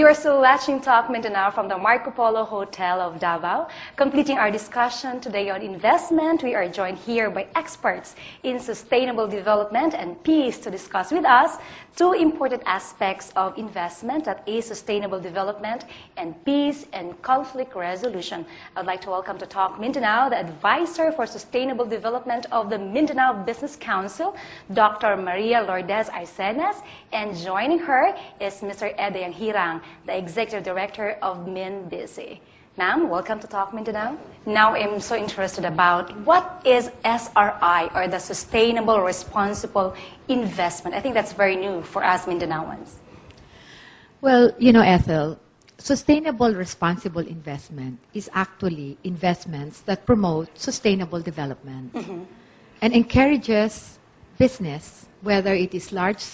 You are still watching Talk Mindanao from the Marco Polo Hotel of Davao. Completing our discussion today on investment, we are joined here by experts in sustainable development and peace to discuss with us two important aspects of investment, that is sustainable development and peace and conflict resolution. I'd like to welcome to Talk Mindanao the Advisor for Sustainable Development of the Mindanao Business Council, Dr. Maria Lourdes Arcenas, and joining her is Mr. Epi2, the Executive Director of MinBusiness. Ma'am, welcome to Talk Mindanao. Now I'm so interested about what is SRI, or the Sustainable Responsible Investment. I think that's very new for us Mindanaoans. Well, you know, Ethel, sustainable responsible investment is actually investments that promote sustainable development and encourages business, whether it is large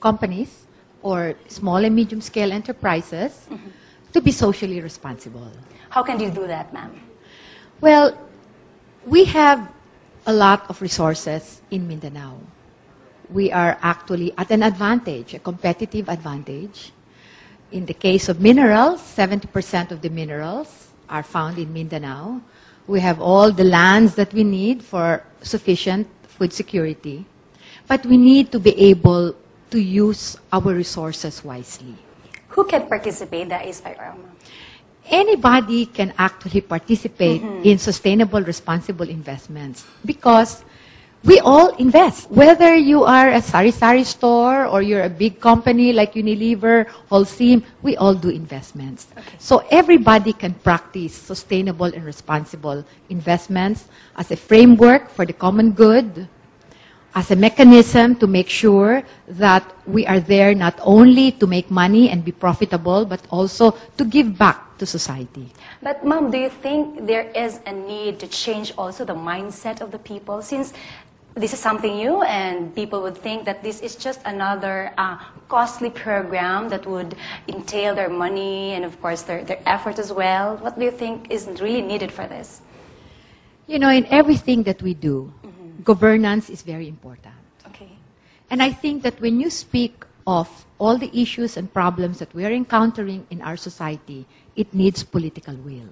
companies or small and medium-scale enterprises, to be socially responsible. How can you do that, ma'am? Well, we have a lot of resources in Mindanao. We are actually at an advantage, a competitive advantage. In the case of minerals, 70% of the minerals are found in Mindanao. We have all the lands that we need for sufficient food security. But we need to be able to use our resources wisely. Who can participate? That is by Irma. Anybody can actually participate in sustainable, responsible investments because we all invest. Whether you are a sari-sari store or you're a big company like Unilever, Holcim, we all do investments. Okay. So everybody can practice sustainable and responsible investments as a framework for the common good, as a mechanism to make sure that we are there not only to make money and be profitable, but also to give back to society. But ma'am, do you think there is a need to change also the mindset of the people, since this is something new and people would think that this is just another costly program that would entail their money and of course their effort as well? What do you think is really needed for this? You know, in everything that we do, governance is very important. Okay. And I think that when you speak of all the issues and problems that we are encountering in our society, it needs political will.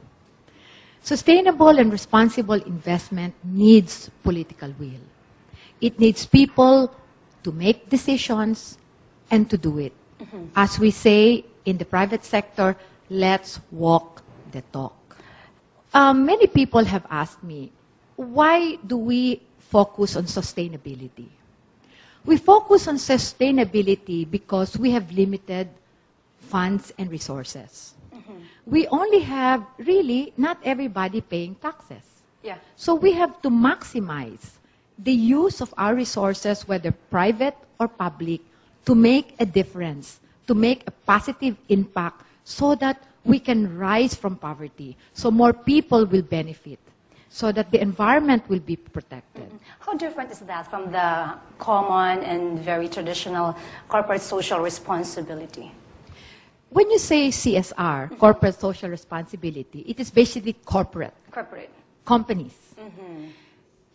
Sustainable and responsible investment needs political will. It needs people to make decisions and to do it. As we say in the private sector, let's walk the talk. Many people have asked me, why do we focus on sustainability? We focus on sustainability because we have limited funds and resources. We only have, really, not everybody paying taxes. Yeah. So we have to maximize the use of our resources, whether private or public, to make a difference, to make a positive impact so that we can rise from poverty, so more people will benefit, so that the environment will be protected. How different is that from the common and very traditional corporate social responsibility? When you say CSR, corporate social responsibility, it is basically corporate. Companies.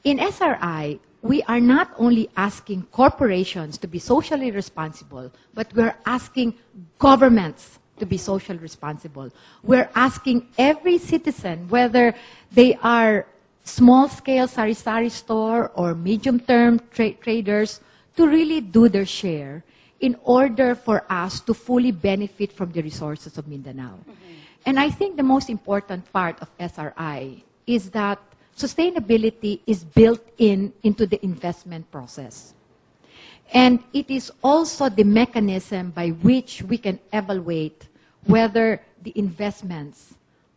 In SRI, we are not only asking corporations to be socially responsible, but we're asking governments to be socially responsible. We're asking every citizen, whether they are small-scale sari-sari store or medium-term traders, to really do their share in order for us to fully benefit from the resources of Mindanao. And I think the most important part of SRI is that sustainability is built into the investment process. And it is also the mechanism by which we can evaluate whether the investments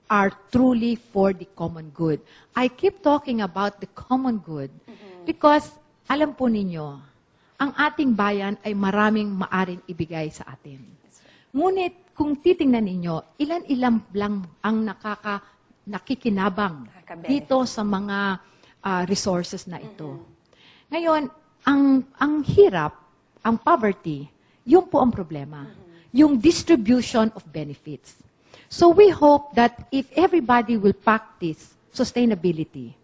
are truly for the common good. I keep talking about the common good because, alam po ninyo, ang ating bayan ay maraming maaring ibigay sa atin. Ngunit kung titingnan ninyo, ilan-ilan lang ang nakikinabang dito sa mga resources na ito. Ngayon, ang hirap, ang poverty, yun po ang problema. Yung distribution of benefits. So we hope that if everybody will practice sustainability,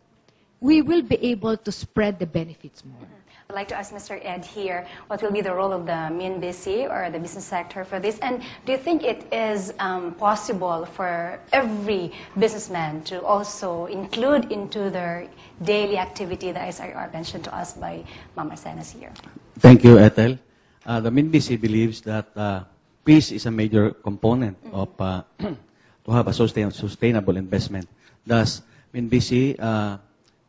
we will be able to spread the benefits more. I'd like to ask Mr. Ed here, what will be the role of the MINBC or the business sector for this? And do you think it is possible for every businessman to also include into their daily activity the SRR mentioned to us by Ma'am Arsenas here? Thank you, Ethel. The MINBC believes that peace is a major component of to have a sustainable investment. Thus, MINBC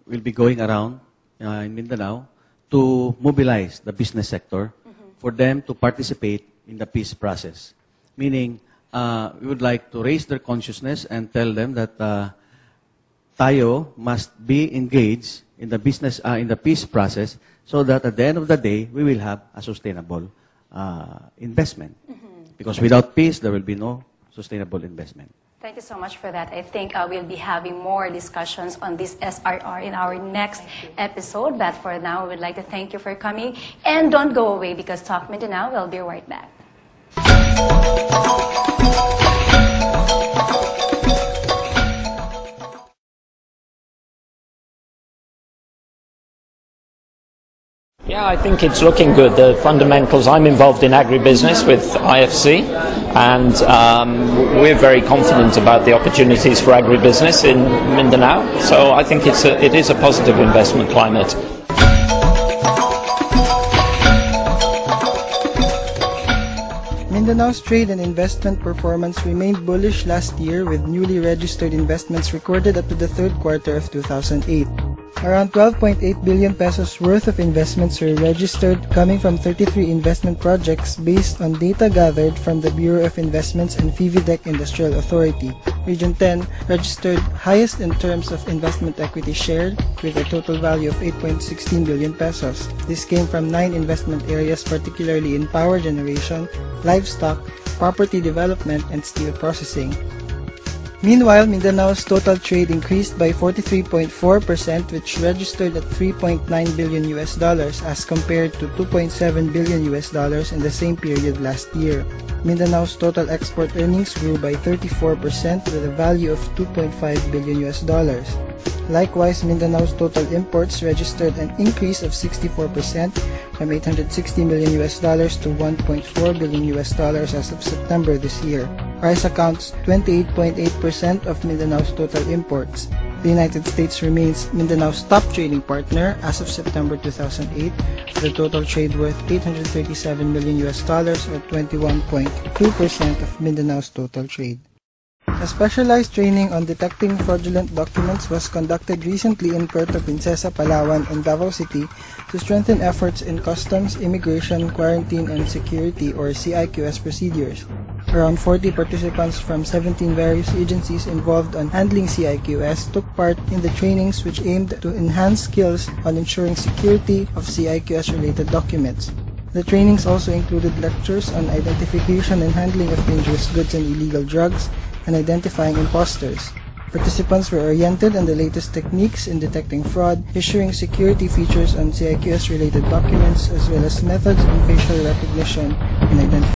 will be going around in Mindanao to mobilize the business sector for them to participate in the peace process. Meaning, we would like to raise their consciousness and tell them that tayo must be engaged in the business, in the peace process, so that at the end of the day, we will have a sustainable investment. Because without peace, there will be no sustainable investment. Thank you so much for that. I think we'll be having more discussions on this SRR in our next episode. But for now, we would like to thank you for coming. And don't go away, because Talk Mindanao will be right back. Yeah, I think it's looking good. The fundamentals, I'm involved in agribusiness with IFC, and we're very confident about the opportunities for agribusiness in Mindanao. So I think it is a positive investment climate. Mindanao's trade and investment performance remained bullish last year, with newly registered investments recorded up to the third quarter of 2008. Around 12.8 billion pesos worth of investments were registered, coming from 33 investment projects based on data gathered from the Bureau of Investments and FIVIDEC Industrial Authority. Region 10 registered highest in terms of investment equity share, with a total value of 8.16 billion pesos. This came from 9 investment areas, particularly in power generation, livestock, property development, and steel processing. Meanwhile, Mindanao's total trade increased by 43.4%, which registered at $3.9 billion as compared to $2.7 billion in the same period last year. Mindanao's total export earnings grew by 34% with a value of $2.5 billion. Likewise, Mindanao's total imports registered an increase of 64% from $860 million to $1.4 billion as of September this year. Rice accounts 28.8% of Mindanao's total imports. The United States remains Mindanao's top trading partner as of September 2008, with a total trade worth $837 million or 21.2% of Mindanao's total trade. A specialized training on detecting fraudulent documents was conducted recently in Puerto Princesa, Palawan, and Davao City to strengthen efforts in customs, immigration, quarantine, and security, or CIQS procedures. Around 40 participants from 17 various agencies involved on handling CIQS took part in the trainings, which aimed to enhance skills on ensuring security of CIQS-related documents. The trainings also included lectures on identification and handling of dangerous goods and illegal drugs, and identifying imposters. Participants were oriented on the latest techniques in detecting fraud, issuing security features on CIQS-related documents, as well as methods in facial recognition and identification.